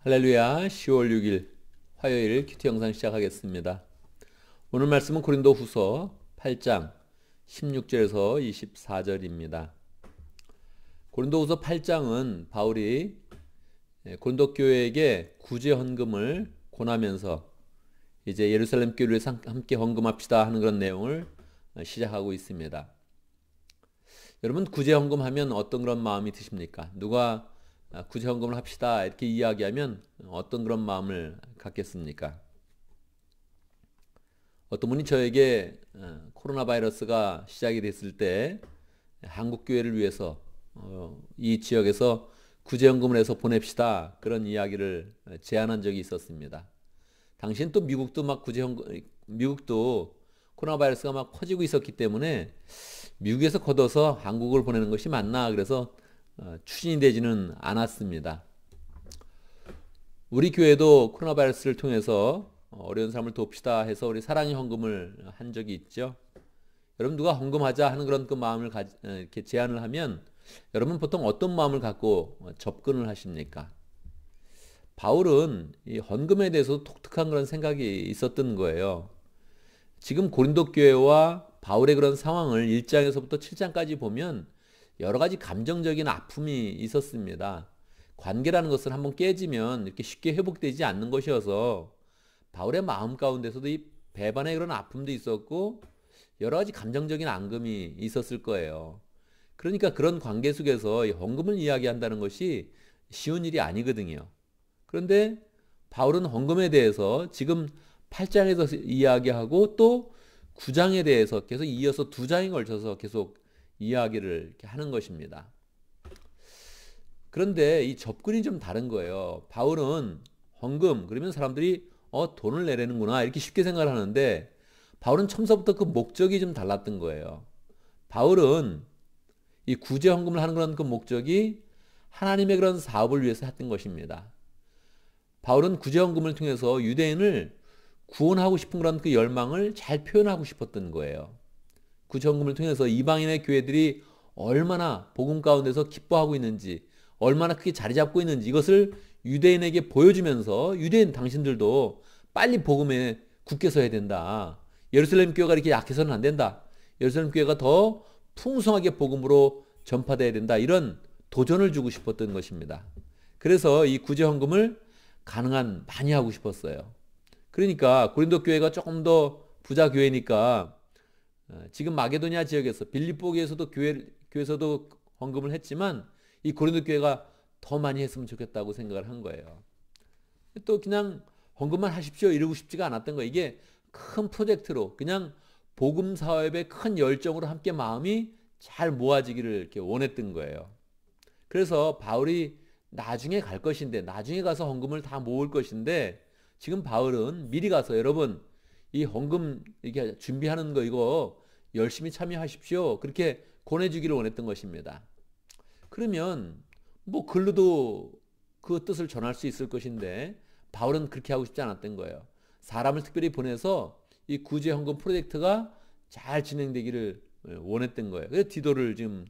할렐루야. 10월 6일 화요일 큐티 영상 시작하겠습니다. 오늘 말씀은 고린도 후서 8장 16절에서 24절입니다. 고린도 후서 8장은 바울이 고린도 교회에게 구제 헌금을 권하면서 이제 예루살렘 교회를 함께 헌금합시다 하는 그런 내용을 시작하고 있습니다. 여러분, 구제 헌금하면 어떤 그런 마음이 드십니까? 누가 구제 헌금을 합시다 이렇게 이야기하면 어떤 그런 마음을 갖겠습니까? 어떤 분이 저에게 코로나 바이러스가 시작이 됐을 때 한국 교회를 위해서 이 지역에서 구제 헌금을 해서 보냅시다 그런 이야기를 제안한 적이 있었습니다. 당시엔 또 미국도 막 구제 헌금, 미국도 코로나 바이러스가 막 퍼지고 있었기 때문에 미국에서 걷어서 한국을 보내는 것이 맞나, 그래서 추진이 되지는 않았습니다. 우리 교회도 코로나 바이러스를 통해서 어려운 사람을 돕시다 해서 우리 사랑의 헌금을 한 적이 있죠. 여러분, 누가 헌금하자 하는 그런 그 마음을 이렇게 제안을 하면 여러분 보통 어떤 마음을 갖고 접근을 하십니까? 바울은 이 헌금에 대해서 독특한 그런 생각이 있었던 거예요. 지금 고린도 교회와 바울의 그런 상황을 1장에서부터 7장까지 보면 여러 가지 감정적인 아픔이 있었습니다. 관계라는 것은 한번 깨지면 이렇게 쉽게 회복되지 않는 것이어서 바울의 마음 가운데서도 이 배반의 그런 아픔도 있었고 여러 가지 감정적인 앙금이 있었을 거예요. 그러니까 그런 관계 속에서 이 헌금을 이야기한다는 것이 쉬운 일이 아니거든요. 그런데 바울은 헌금에 대해서 지금 8장에서 이야기하고 또 9장에 대해서 계속 이어서 2장에 걸쳐서 계속 이야기를 이렇게 하는 것입니다. 그런데 이 접근이 좀 다른 거예요. 바울은 헌금 그러면 사람들이 돈을 내라는구나 이렇게 쉽게 생각을 하는데, 바울은 처음부터 그 목적이 좀 달랐던 거예요. 바울은 이 구제 헌금을 하는 그런 그 목적이 하나님의 그런 사업을 위해서 했던 것입니다. 바울은 구제 헌금을 통해서 유대인을 구원하고 싶은 그런 그 열망을 잘 표현하고 싶었던 거예요. 구제 헌금을 통해서 이방인의 교회들이 얼마나 복음 가운데서 기뻐하고 있는지, 얼마나 크게 자리 잡고 있는지 이것을 유대인에게 보여주면서 유대인 당신들도 빨리 복음에 굳게 서야 된다. 예루살렘 교회가 이렇게 약해서는 안 된다. 예루살렘 교회가 더 풍성하게 복음으로 전파돼야 된다. 이런 도전을 주고 싶었던 것입니다. 그래서 이 구제 헌금을 가능한 많이 하고 싶었어요. 그러니까 고린도 교회가 조금 더 부자 교회니까 지금 마게도냐 지역에서 빌립보 교회에서도 헌금을 했지만 이 고린도 교회가 더 많이 했으면 좋겠다고 생각을 한 거예요. 또 그냥 헌금만 하십시오 이러고 싶지가 않았던 거예요. 이게 큰 프로젝트로 그냥 복음 사업의 큰 열정으로 함께 마음이 잘 모아지기를 이렇게 원했던 거예요. 그래서 바울이 나중에 갈 것인데, 나중에 가서 헌금을 다 모을 것인데, 지금 바울은 미리 가서 여러분 이 헌금 이렇게 준비하는 거 이거 열심히 참여하십시오 그렇게 권해주기를 원했던 것입니다. 그러면 뭐 글로도 그 뜻을 전할 수 있을 것인데 바울은 그렇게 하고 싶지 않았던 거예요. 사람을 특별히 보내서 이 구제 헌금 프로젝트가 잘 진행되기를 원했던 거예요. 그래서 디도를 지금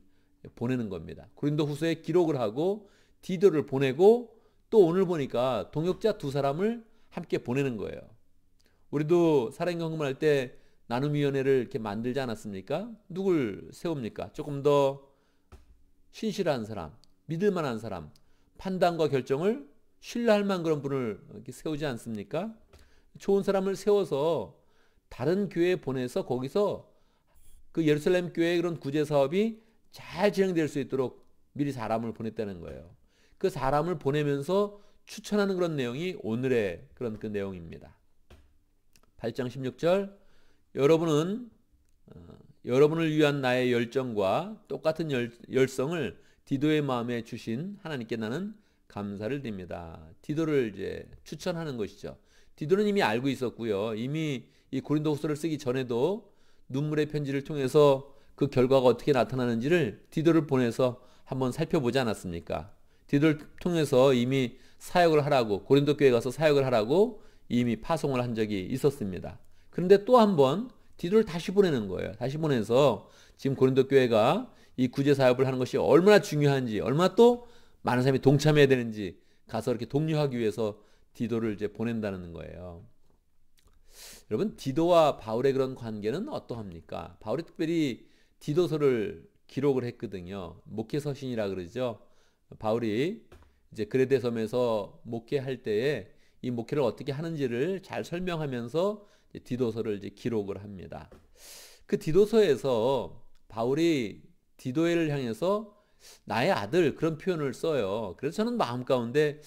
보내는 겁니다. 고린도 후서에 기록을 하고 디도를 보내고 또 오늘 보니까 동역자 2사람을 함께 보내는 거예요. 우리도 사랑의 헌금을 할 때 나눔위원회를 이렇게 만들지 않았습니까? 누굴 세웁니까? 조금 더 신실한 사람, 믿을 만한 사람, 판단과 결정을 신뢰할 만한 그런 분을 이렇게 세우지 않습니까? 좋은 사람을 세워서 다른 교회에 보내서 거기서 그 예루살렘 교회의 그런 구제 사업이 잘 진행될 수 있도록 미리 사람을 보냈다는 거예요. 그 사람을 보내면서 추천하는 그런 내용이 오늘의 그런 그 내용입니다. 8장 16절, 여러분을 위한 나의 열정과 똑같은 열성을 디도의 마음에 주신 하나님께 나는 감사를 드립니다. 디도를 이제 추천하는 것이죠. 디도는 이미 알고 있었고요. 이미 이 고린도 후서를 쓰기 전에도 눈물의 편지를 통해서 그 결과가 어떻게 나타나는지를 디도를 보내서 한번 살펴보지 않았습니까? 디도를 통해서 이미 사역을 하라고, 고린도 교회에 가서 사역을 하라고 이미 파송을 한 적이 있었습니다. 그런데 또 한 번 디도를 다시 보내는 거예요. 다시 보내서 지금 고린도 교회가 이 구제 사업을 하는 것이 얼마나 중요한지, 얼마나 또 많은 사람이 동참해야 되는지 가서 이렇게 독려하기 위해서 디도를 이제 보낸다는 거예요. 여러분, 디도와 바울의 그런 관계는 어떠합니까? 바울이 특별히 디도서를 기록을 했거든요. 목회 서신이라 그러죠. 바울이 이제 그레데 섬에서 목회할 때에 이 목회를 어떻게 하는지를 잘 설명하면서 디도서를 이제 기록을 합니다. 그 디도서에서 바울이 디도를 향해서 나의 아들 그런 표현을 써요. 그래서 저는 마음 가운데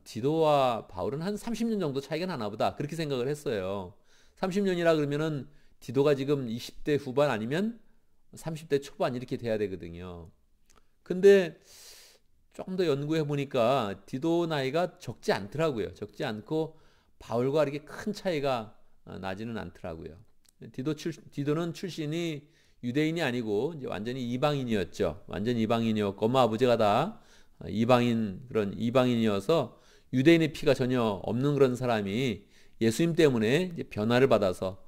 디도와 바울은 한 30년 정도 차이가 나나 보다 그렇게 생각을 했어요. 30년이라 그러면은 디도가 지금 20대 후반 아니면 30대 초반 이렇게 돼야 되거든요. 근데 조금 더 연구해 보니까 디도 나이가 적지 않더라고요. 적지 않고 바울과 이렇게 큰 차이가 나지는 않더라고요. 디도는 출신이 유대인이 아니고 이제 완전히 이방인이었죠. 완전 이방인이었고 엄마 아버지가 다 그런 이방인이어서 유대인의 피가 전혀 없는 그런 사람이 예수님 때문에 이제 변화를 받아서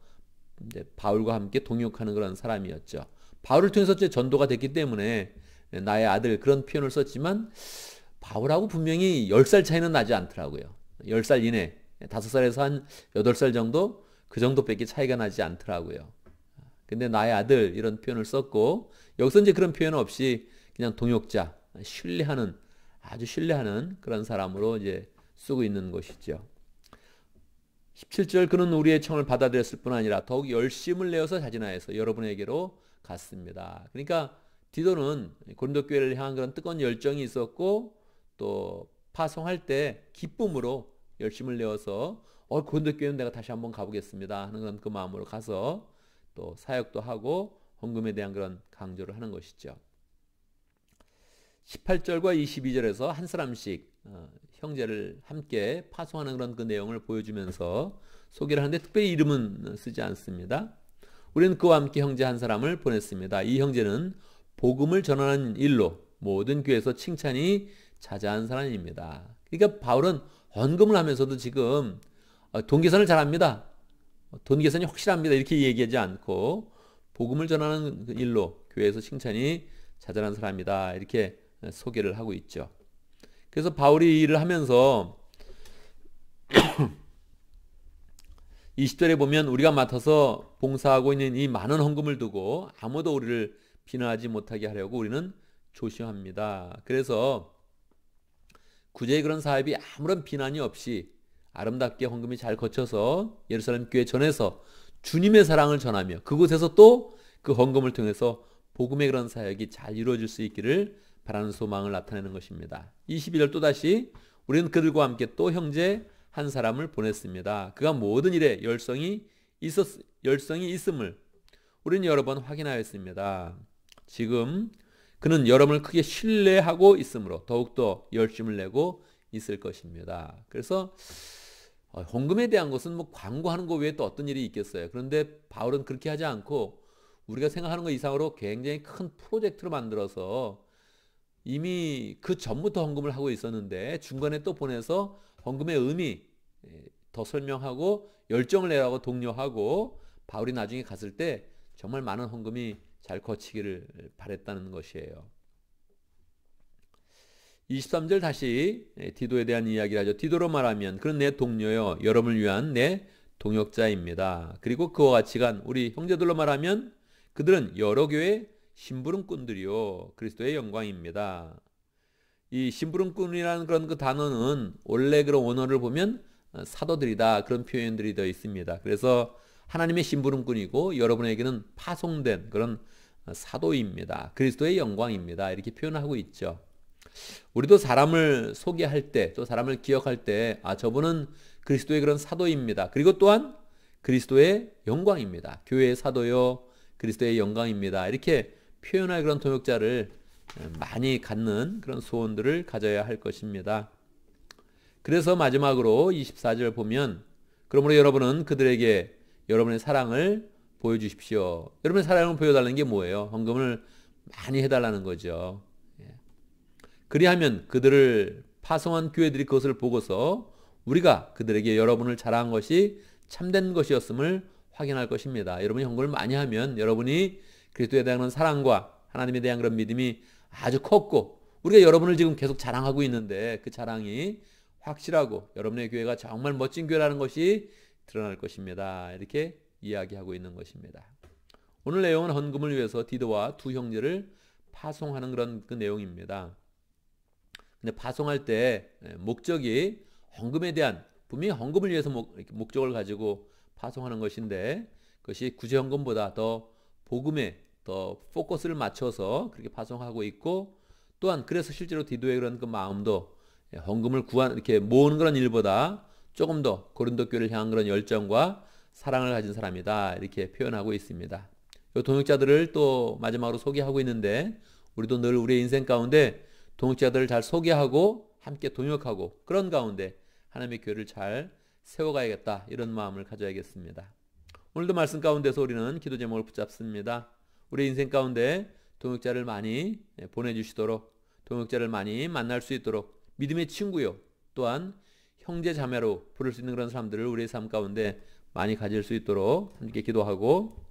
이제 바울과 함께 동역하는 그런 사람이었죠. 바울을 통해서 이제 전도가 됐기 때문에 나의 아들 그런 표현을 썼지만 바울하고 분명히 10살 차이는 나지 않더라고요. 10살 이내, 5살에서 한 8살 정도 그 정도밖에 차이가 나지 않더라고요. 근데 나의 아들 이런 표현을 썼고 여기서 이제 그런 표현 없이 그냥 동역자, 아주 신뢰하는 그런 사람으로 이제 쓰고 있는 것이죠. 17절 그는 우리의 청을 받아들였을 뿐 아니라 더욱 열심을 내어서 자진하여서 여러분에게로 갔습니다. 그러니까 디도는 고린도 교회를 향한 그런 뜨거운 열정이 있었고 또 파송할 때 기쁨으로 열심을 내어서 고린도 교회는 내가 다시 한번 가보겠습니다 하는 그런 그 마음으로 가서 또 사역도 하고 헌금에 대한 그런 강조를 하는 것이죠. 18절과 22절에서 한 사람씩 형제를 함께 파송하는 그런 그 내용을 보여주면서 소개를 하는데 특별히 이름은 쓰지 않습니다. 우리는 그와 함께 형제 한 사람을 보냈습니다. 이 형제는 복음을 전하는 일로 모든 교회에서 칭찬이 자자한 사람입니다. 그러니까 바울은 헌금을 하면서도 지금 돈 계산을 잘합니다. 돈 계산이 확실합니다. 이렇게 얘기하지 않고 복음을 전하는 일로 교회에서 칭찬이 자잘한 사람이다. 이렇게 소개를 하고 있죠. 그래서 바울이 일을 하면서 20절에 보면 우리가 맡아서 봉사하고 있는 이 많은 헌금을 두고 아무도 우리를 비난하지 못하게 하려고 우리는 조심합니다. 그래서 구제의 그런 사업이 아무런 비난이 없이 아름답게 헌금이 잘 거쳐서 예루살렘 교회 전에서 주님의 사랑을 전하며 그곳에서 또 그 헌금을 통해서 복음의 그런 사역이 잘 이루어질 수 있기를 바라는 소망을 나타내는 것입니다. 22절 또다시 우리는 그들과 함께 또 형제 한 사람을 보냈습니다. 그가 모든 일에 열성이 있음을 우리는 여러 번 확인하였습니다. 지금 그는 여러분을 크게 신뢰하고 있으므로 더욱더 열심을 내고 있을 것입니다. 그래서 헌금에 대한 것은 뭐 광고하는 것 외에 또 어떤 일이 있겠어요. 그런데 바울은 그렇게 하지 않고 우리가 생각하는 것 이상으로 굉장히 큰 프로젝트로 만들어서 이미 그 전부터 헌금을 하고 있었는데 중간에 또 보내서 헌금의 의미 더 설명하고 열정을 내라고 독려하고 바울이 나중에 갔을 때 정말 많은 헌금이 잘 거치기를 바랬다는 것이에요. 23절 다시 디도에 대한 이야기를 하죠. 디도로 말하면 그는 내 동료요 여러분을 위한 내 동역자입니다. 그리고 그와 같이 간 우리 형제들로 말하면 그들은 여러 교회 심부름꾼들이요 그리스도의 영광입니다. 이 심부름꾼이라는 그런 그 단어는 원래 그런 원어를 보면 사도들이다 그런 표현들이 더 있습니다. 그래서 하나님의 심부름꾼이고 여러분에게는 파송된 그런 사도입니다. 그리스도의 영광입니다. 이렇게 표현하고 있죠. 우리도 사람을 소개할 때 또 사람을 기억할 때 저분은 그리스도의 그런 사도입니다. 그리고 또한 그리스도의 영광입니다. 교회의 사도요 그리스도의 영광입니다. 이렇게 표현할 그런 동역자를 많이 갖는 그런 소원들을 가져야 할 것입니다. 그래서 마지막으로 24절 보면 그러므로 여러분은 그들에게 여러분의 사랑을 보여주십시오. 여러분의 사랑을 보여달라는 게 뭐예요? 헌금을 많이 해달라는 거죠. 그리하면 그들을 파송한 교회들이 그것을 보고서 우리가 그들에게 여러분을 자랑한 것이 참된 것이었음을 확인할 것입니다. 여러분이 헌금을 많이 하면 여러분이 그리스도에 대한 사랑과 하나님에 대한 그런 믿음이 아주 컸고 우리가 여러분을 지금 계속 자랑하고 있는데 그 자랑이 확실하고 여러분의 교회가 정말 멋진 교회라는 것이 드러날 것입니다. 이렇게 이야기하고 있는 것입니다. 오늘 내용은 헌금을 위해서 디도와 두 형제를 파송하는 그런 그 내용입니다. 근데 파송할 때 목적이 헌금에 대한, 분명히 헌금을 위해서 목적을 가지고 파송하는 것인데, 그것이 구제헌금보다 더 복음에 더 포커스를 맞춰서 그렇게 파송하고 있고, 또한 그래서 실제로 디도의 그런 그 마음도 헌금을 이렇게 모으는 그런 일보다 조금 더 고린도 교회를 향한 그런 열정과 사랑을 가진 사람이다, 이렇게 표현하고 있습니다. 이 동역자들을 또 마지막으로 소개하고 있는데, 우리도 늘 우리의 인생 가운데 동역자들을 잘 소개하고 함께 동역하고 그런 가운데 하나님의 교회를 잘 세워가야겠다, 이런 마음을 가져야겠습니다. 오늘도 말씀 가운데서 우리는 기도 제목을 붙잡습니다. 우리 인생 가운데 동역자를 많이 보내주시도록, 동역자를 많이 만날 수 있도록, 믿음의 친구요 또한 형제 자매로 부를 수 있는 그런 사람들을 우리의 삶 가운데 많이 가질 수 있도록 함께 기도하고,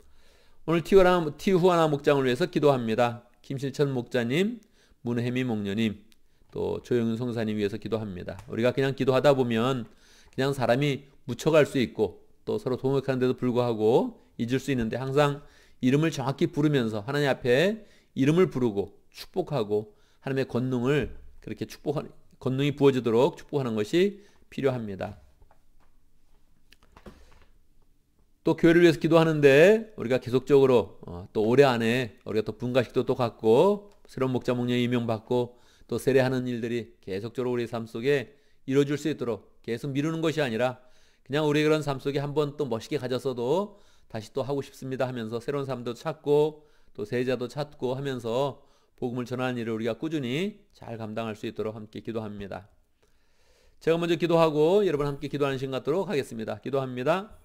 오늘 티후아나 목장을 위해서 기도합니다. 김실천 목자님, 문혜미 목녀님, 또 조영윤 성사님 위해서 기도합니다. 우리가 그냥 기도하다 보면 그냥 사람이 묻혀갈 수 있고 또 서로 동역하는데도 불구하고 잊을 수 있는데, 항상 이름을 정확히 부르면서 하나님 앞에 이름을 부르고 축복하고 하나님의 권능을 그렇게 권능이 부어지도록 축복하는 것이 필요합니다. 또 교회를 위해서 기도하는데 우리가 계속적으로 또 올해 안에 우리가 또 분가식도 또 갖고 새로운 목자 목녀 임명받고 또 세례하는 일들이 계속적으로 우리의 삶 속에 이루어질 수 있도록 계속 미루는 것이 아니라, 그냥 우리의 그런 삶 속에 한번 또 멋있게 가졌어도 다시 또 하고 싶습니다 하면서 새로운 삶도 찾고 또 세자도 찾고 하면서 복음을 전하는 일을 우리가 꾸준히 잘 감당할 수 있도록 함께 기도합니다. 제가 먼저 기도하고 여러분 함께 기도하는 시간 갖도록 하겠습니다. 기도합니다.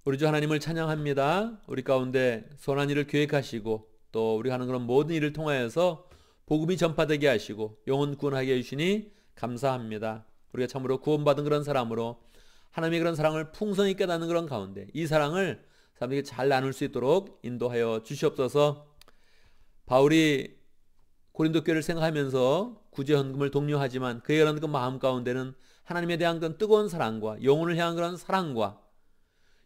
우리 주 하나님을 찬양합니다. 우리 가운데 선한 일을 계획하시고 또 우리가 하는 그런 모든 일을 통하여서 복음이 전파되게 하시고 영혼 구원하게 해주시니 감사합니다. 우리가 참으로 구원받은 그런 사람으로 하나님의 그런 사랑을 풍성히 깨닫는 그런 가운데 이 사랑을 사람들에게 잘 나눌 수 있도록 인도하여 주시옵소서. 바울이 고린도 교회를 생각하면서 구제헌금을 독려하지만 그의 그런 그 마음 가운데는 하나님에 대한 그런 뜨거운 사랑과 영혼을 향한 그런 사랑과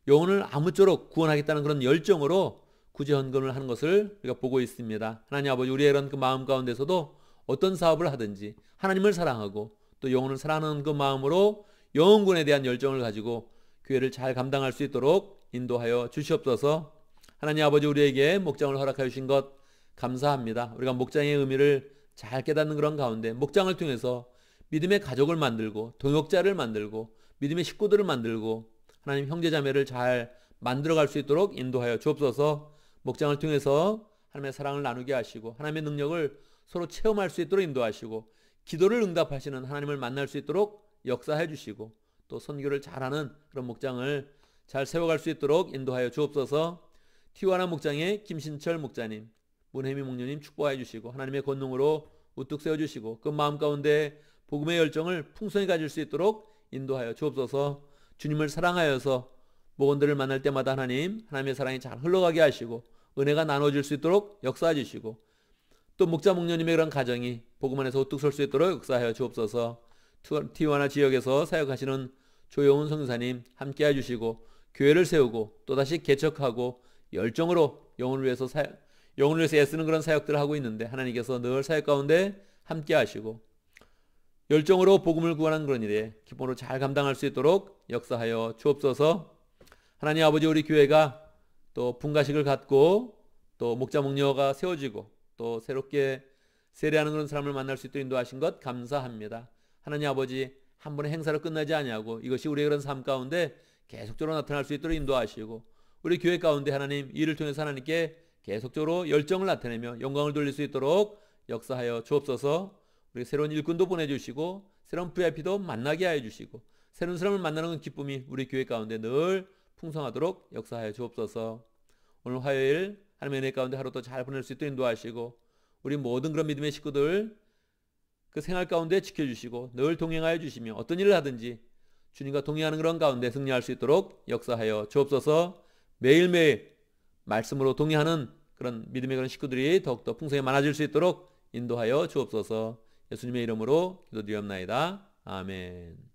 영혼을 아무쪼록 구원하겠다는 그런 열정으로 구제헌금을 하는 것을 우리가 보고 있습니다. 하나님 아버지, 우리의 그런 그 마음 가운데서도 어떤 사업을 하든지 하나님을 사랑하고 또 영혼을 사랑하는 그 마음으로 영혼군에 대한 열정을 가지고 교회를 잘 감당할 수 있도록 인도하여 주시옵소서. 하나님 아버지, 우리에게 목장을 허락하여 주신 것 감사합니다. 우리가 목장의 의미를 잘 깨닫는 그런 가운데 목장을 통해서 믿음의 가족을 만들고 동역자를 만들고 믿음의 식구들을 만들고 하나님 형제자매를 잘 만들어갈 수 있도록 인도하여 주옵소서. 목장을 통해서 하나님의 사랑을 나누게 하시고 하나님의 능력을 서로 체험할 수 있도록 인도하시고 기도를 응답하시는 하나님을 만날 수 있도록 역사해 주시고 또 선교를 잘하는 그런 목장을 잘 세워갈 수 있도록 인도하여 주옵소서. 티와나 목장의 김신철 목자님, 문혜미 목녀님 축복해 주시고 하나님의 권능으로 우뚝 세워주시고 그 마음 가운데 복음의 열정을 풍성히 가질 수 있도록 인도하여 주옵소서. 주님을 사랑하여서 목원들을 만날 때마다 하나님의 사랑이 잘 흘러가게 하시고 은혜가 나눠질 수 있도록 역사해 주시고 또 목자 목녀님의 그런 가정이 복음 안에서 우뚝 설 수 있도록 역사하여 주옵소서. 티와나 지역에서 사역하시는 조영훈 선교사님 함께 해주시고 교회를 세우고 또다시 개척하고 열정으로 영혼을 위해서 애쓰는 그런 사역들을 하고 있는데 하나님께서 늘 사역 가운데 함께 하시고 열정으로 복음을 구하는 그런 일에 기쁨으로 잘 감당할 수 있도록 역사하여 주옵소서. 하나님 아버지, 우리 교회가 또 분가식을 갖고 또 목자 목녀가 세워지고 또 새롭게 세례하는 그런 사람을 만날 수 있도록 인도하신 것 감사합니다. 하나님 아버지, 한 번의 행사로 끝나지 아니하고 이것이 우리의 그런 삶 가운데 계속적으로 나타날 수 있도록 인도하시고 우리 교회 가운데 하나님 이를 통해서 하나님께 계속적으로 열정을 나타내며 영광을 돌릴 수 있도록 역사하여 주옵소서. 우리 새로운 일꾼도 보내주시고 새로운 VIP도 만나게 하여 주시고 새로운 사람을 만나는 기쁨이 우리 교회 가운데 늘 풍성하도록 역사하여 주옵소서. 오늘 화요일 하나님의 은혜 가운데 하루도 잘 보낼 수 있도록 인도하시고 우리 모든 그런 믿음의 식구들 그 생활 가운데 지켜주시고 늘 동행하여 주시며 어떤 일을 하든지 주님과 동행하는 그런 가운데 승리할 수 있도록 역사하여 주옵소서. 매일매일 말씀으로 동행하는 그런 믿음의 그런 식구들이 더욱더 풍성히 많아질 수 있도록 인도하여 주옵소서. 예수님의 이름으로 기도드리옵나이다. 아멘.